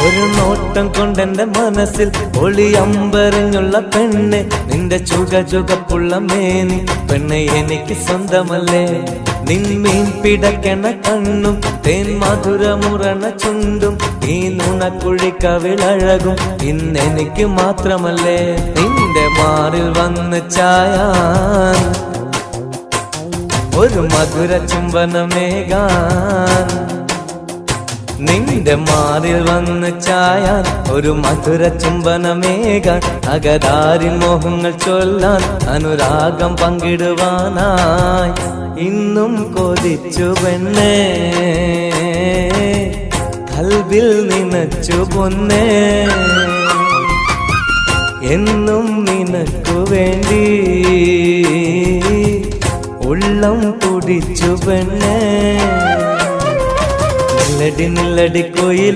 ഒരു നോട്ടം കൊണ്ടെന്റെ മനസ്സിൽ ഒളി അമ്പരഞ്ഞുള്ള പെണ്ണ്, നിന്റെ ചുകചുകപ്പുള്ള മേനി പെണ്ണെ എനിക്ക് സ്വന്തമല്ലേ. നിൻമീൻ പിടക്കണ കണ്ണും തേൻ മധുരമുറണ ചുണ്ടും ഈ നുണക്കുഴിക്കവിളഴകും ഇന്നെനിക്ക് മാത്രമല്ലേ. നിന്റെ മാറിൽ വന്ന് ചായാൻ ഒരു മധുര ചുംബനമേകാൻ, നിന്റെ മാറിൽ വന്ന് ചായാൻ ഒരു മധുര ചുംബനമേകാൻ, അകതാരിൻ മോഹങ്ങൾ ചൊല്ലാൻ അനുരാഗം പങ്കിടുവാനായി ഇന്നും കൊതിച്ചു പെണ്ണേ, കൽബിൽ നിനച്ചു പൊന്നേ. എന്നും നിനക്കു വേണ്ടി ഉള്ളം തുടിച്ചു പെണ്ണേ. നില്ലടി നില്ലടി കോയിൽ